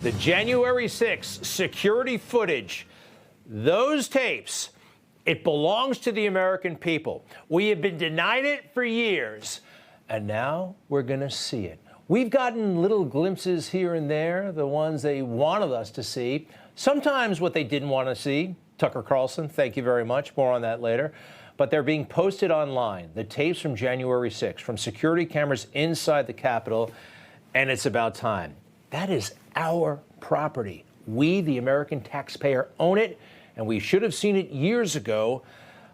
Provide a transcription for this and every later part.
The January 6th security footage, those tapes, it belongs to the American people. We have been denied it for years, and now we're going to see it. We've gotten little glimpses here and there, the ones they wanted us to see. Sometimes what they didn't want to see. Tucker Carlson, thank you very much. More on that later. But they're being posted online, the tapes from January 6th, from security cameras inside the Capitol, and it's about time. That is our property. We, the American taxpayer, own it, and we should have seen it years ago.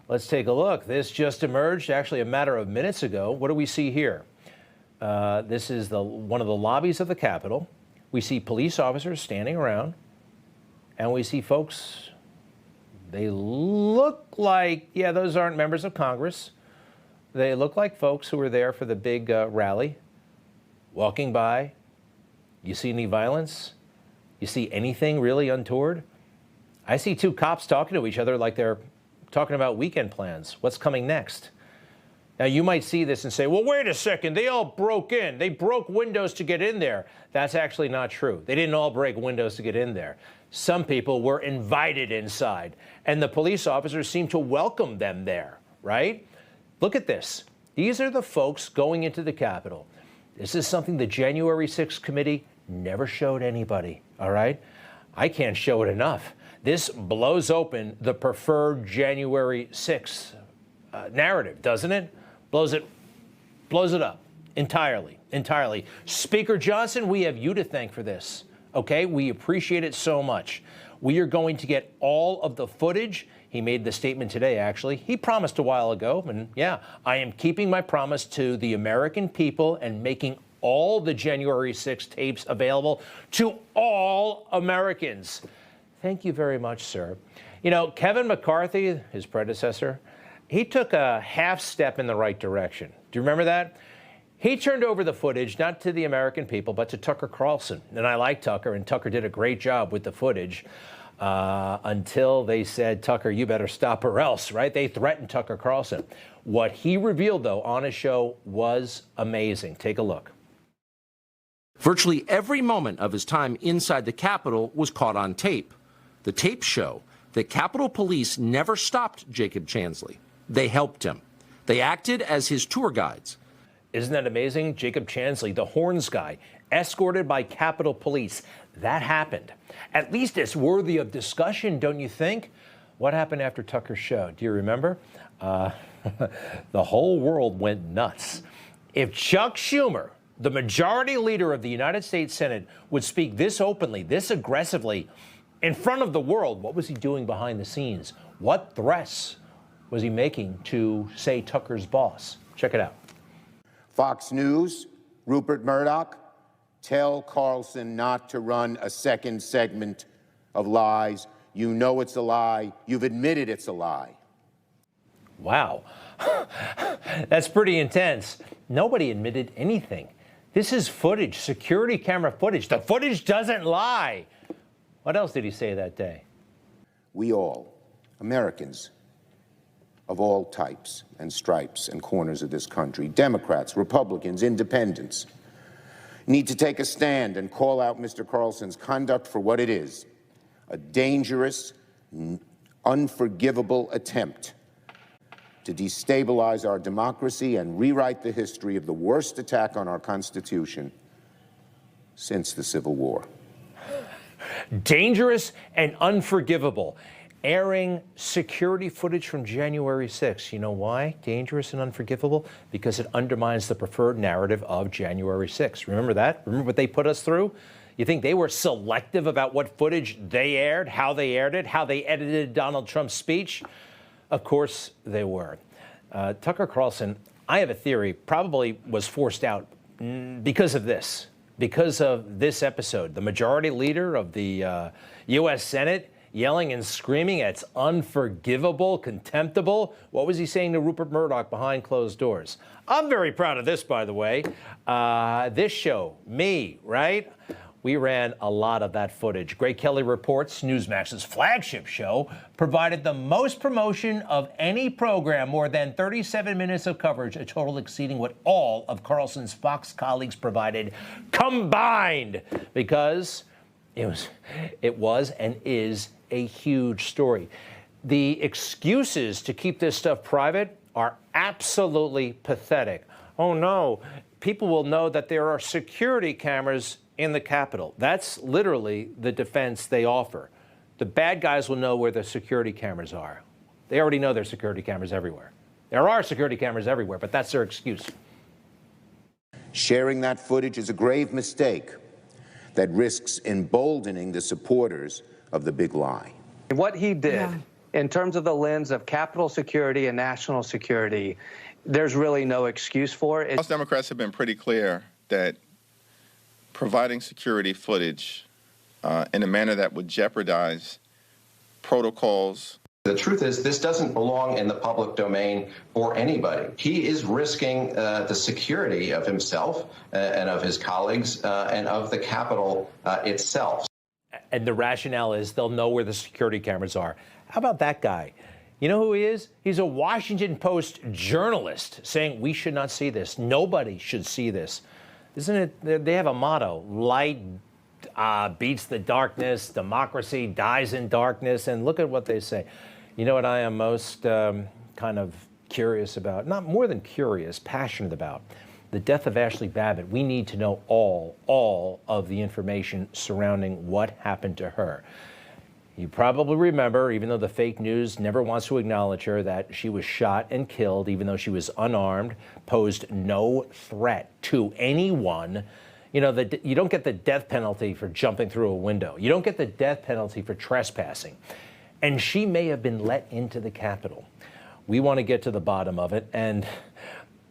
Let's take a look. This just emerged, actually a matter of minutes ago. What do we see here? This is one of the lobbies of the Capitol. We see police officers standing around, and we see folks, they look like, yeah, those aren't members of Congress. They look like folks who were there for the big rally, walking by. You see any violence? You see anything really untoward? I see two cops talking to each other like they're talking about weekend plans. What's coming next? Now, you might see this and say, well, wait a second. They all broke in. They broke windows to get in there. That's actually not true. They didn't all break windows to get in there. Some people were invited inside, and the police officers seemed to welcome them there, right? Look at this. These are the folks going into the Capitol. This is something the January 6th committee never showed anybody, all right? I can't show it enough. This blows open the preferred January 6th narrative, doesn't it? Blows it up entirely. Speaker Johnson, we have you to thank for this, okay? We appreciate it so much. We are going to get all of the footage. He made the statement today, actually. He promised a while ago, and yeah, I am keeping my promise to the American people and making all the January 6th tapes available to all Americans. Thank you very much, sir. You know, Kevin McCarthy, his predecessor, he took a half step in the right direction. Do you remember that? He turned over the footage, not to the American people, but to Tucker Carlson. And I like Tucker, and Tucker did a great job with the footage until they said, Tucker, you better stop or else, right? They threatened Tucker Carlson. What he revealed, though, on his show was amazing. Take a look. Virtually every moment of his time inside the Capitol was caught on tape. The tapes show that Capitol Police never stopped Jacob Chansley. They helped him. They acted as his tour guides. Isn't that amazing? Jacob Chansley, the horns guy, escorted by Capitol Police. That happened. At least it's worthy of discussion, don't you think? What happened after Tucker's show? Do you remember? The whole world went nuts. If Chuck Schumer, the majority leader of the United States Senate, would speak this openly, this aggressively, in front of the world, what was he doing behind the scenes? What threats was he making to, say, Tucker's boss? Check it out. Fox News, Rupert Murdoch, tell Carlson not to run a second segment of lies. You know it's a lie. You've admitted it's a lie. Wow. That's pretty intense. Nobody admitted anything. This is footage, security camera footage. The footage doesn't lie. What else did he say that day? We all, Americans of all types and stripes and corners of this country, Democrats, Republicans, independents, need to take a stand and call out Mr. Carlson's conduct for what it is, a dangerous, unforgivable attempt to destabilize our democracy and rewrite the history of the worst attack on our Constitution since the Civil War. Dangerous and unforgivable. Airing security footage from January 6th. You know why? Dangerous and unforgivable? Because it undermines the preferred narrative of January 6th. Remember that? Remember what they put us through? You think they were selective about what footage they aired, how they aired it, how they edited Donald Trump's speech? Of course they were. Tucker Carlson, I have a theory, probably was forced out because of this episode. The majority leader of the U.S. Senate yelling and screaming, it's unforgivable, contemptible. What was he saying to Rupert Murdoch behind closed doors? I'm very proud of this, by the way. This show, me, right? We ran a lot of that footage. Greg Kelly reports Newsmax's flagship show provided the most promotion of any program, more than 37 minutes of coverage, a total exceeding what all of Carlson's Fox colleagues provided combined, because It was and is a huge story. The excuses to keep this stuff private are absolutely pathetic. Oh no, people will know that there are security cameras in the Capitol. That's literally the defense they offer. The bad guys will know where the security cameras are. They already know there's security cameras everywhere. There are security cameras everywhere, but that's their excuse. Sharing that footage is a grave mistake that risks emboldening the supporters of the big lie. What he did in terms of the lens of Capitol security and national security, there's really no excuse for it. House Democrats have been pretty clear that providing security footage in a manner that would jeopardize protocols. The truth is, this doesn't belong in the public domain for anybody. He is risking the security of himself and of his colleagues and of the Capitol itself. And the rationale is they'll know where the security cameras are. How about that guy? You know who he is? He's a Washington Post journalist saying we should not see this. Nobody should see this. Isn't it? They have a motto: light beats the darkness, democracy dies in darkness. And look at what they say. You know what I am most kind of curious about? Not more than curious, passionate about. The death of Ashley Babbitt. We need to know all of the information surrounding what happened to her. You probably remember, even though the fake news never wants to acknowledge her, that she was shot and killed, even though she was unarmed, posed no threat to anyone. You know, you don't get the death penalty for jumping through a window. You don't get the death penalty for trespassing. And she may have been let into the Capitol. We want to get to the bottom of it. And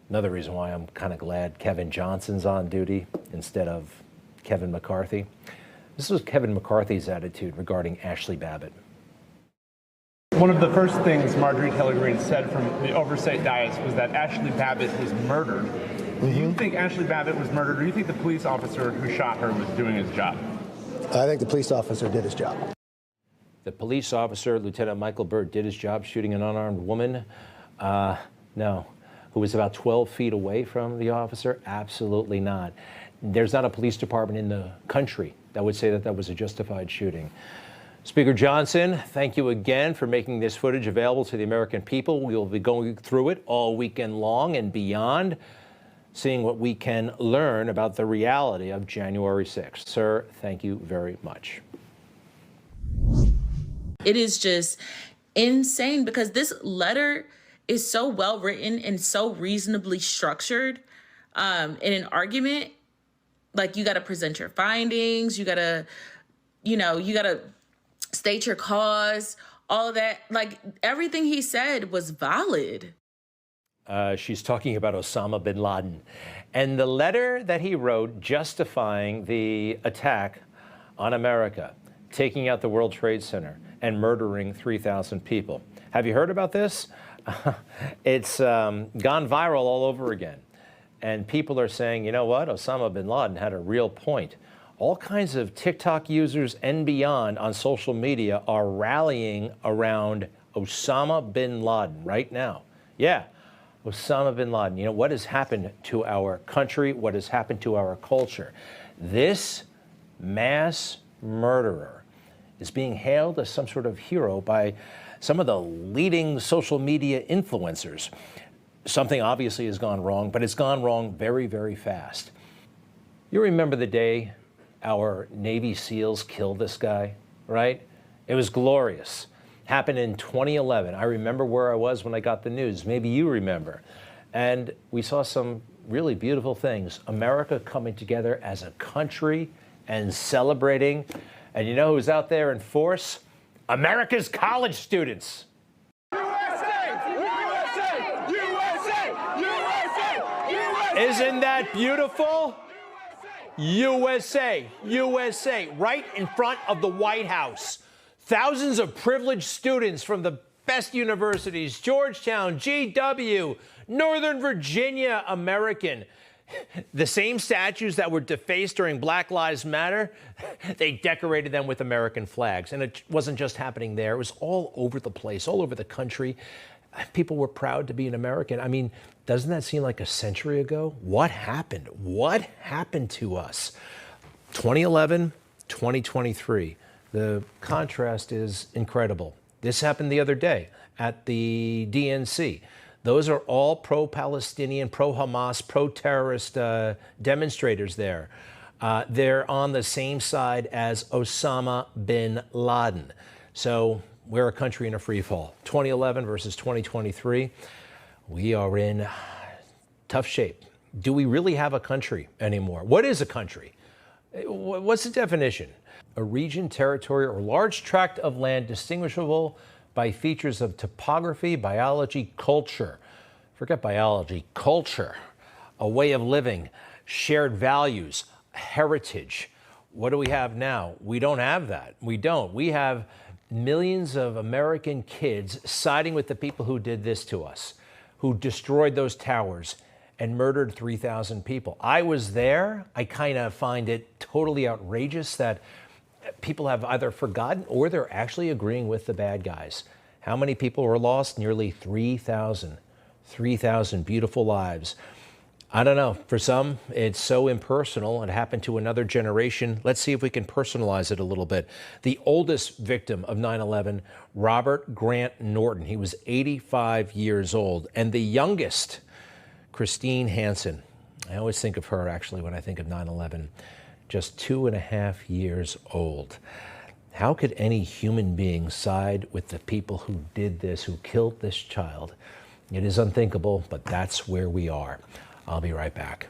another reason why I'm kind of glad Kevin Johnson's on duty instead of Kevin McCarthy. This was Kevin McCarthy's attitude regarding Ashley Babbitt. One of the first things Marjorie Taylor Greene said from the oversight dais was that Ashley Babbitt was murdered. Do you think Ashley Babbitt was murdered, or do you think the police officer who shot her was doing his job? I think the police officer did his job. The police officer, Lieutenant Michael Byrd, did his job shooting an unarmed woman? No. Who was about 12 feet away from the officer? Absolutely not. There's not a police department in the country that would say that that was a justified shooting. Speaker Johnson, thank you again for making this footage available to the American people. We will be going through it all weekend long and beyond, seeing what we can learn about the reality of January 6th. Sir, thank you very much. It is just insane because this letter is so well written and so reasonably structured in an argument. Like, you got to present your findings, you got to state your cause, all of that. Like, everything he said was valid. She's talking about Osama bin Laden and the letter that he wrote justifying the attack on America, taking out the World Trade Center and murdering 3,000 people. Have you heard about this? It's gone viral all over again. And people are saying, you know what? Osama bin Laden had a real point. All kinds of TikTok users and beyond on social media are rallying around Osama bin Laden right now. Yeah, Osama bin Laden. You know, what has happened to our country? What has happened to our culture? This mass murderer is being hailed as some sort of hero by some of the leading social media influencers. Something obviously has gone wrong, but it's gone wrong very, very fast. You remember the day our Navy SEALs killed this guy, right? It was glorious. Happened in 2011. I remember where I was when I got the news. Maybe you remember. And we saw some really beautiful things. America coming together as a country and celebrating. And you know who's out there in force? America's college students. Isn't that beautiful? USA, USA, right in front of the White House. Thousands of privileged students from the best universities, Georgetown, GW, Northern Virginia, American. The same statues that were defaced during Black Lives Matter, they decorated them with American flags. And it wasn't just happening there. It was all over the place, all over the country. People were proud to be an American. I mean, doesn't that seem like a century ago? What happened? What happened to us? 2011, 2023. The contrast is incredible. This happened the other day at the DNC. Those are all pro-Palestinian, pro-Hamas, pro-terrorist demonstrators there. They're on the same side as Osama bin Laden. So we're a country in a free fall. 2011 versus 2023, we are in tough shape. Do we really have a country anymore? What is a country? What's the definition? A region, territory, or large tract of land distinguishable by features of topography, biology, culture. Forget biology, culture, a way of living, shared values, heritage. What do we have now? We don't have that. We don't. We have millions of American kids siding with the people who did this to us, who destroyed those towers and murdered 3,000 people. I was there. I kind of find it totally outrageous that people have either forgotten or they're actually agreeing with the bad guys. How many people were lost? Nearly 3,000. 3,000 beautiful lives. I don't know. For some, it's so impersonal. It happened to another generation. Let's see if we can personalize it a little bit. The oldest victim of 9/11, Robert Grant Norton. He was 85 years old. And the youngest, Christine Hansen. I always think of her, actually, when I think of 9/11. Just 2.5 years old. How could any human being side with the people who did this, who killed this child? It is unthinkable, but that's where we are. I'll be right back.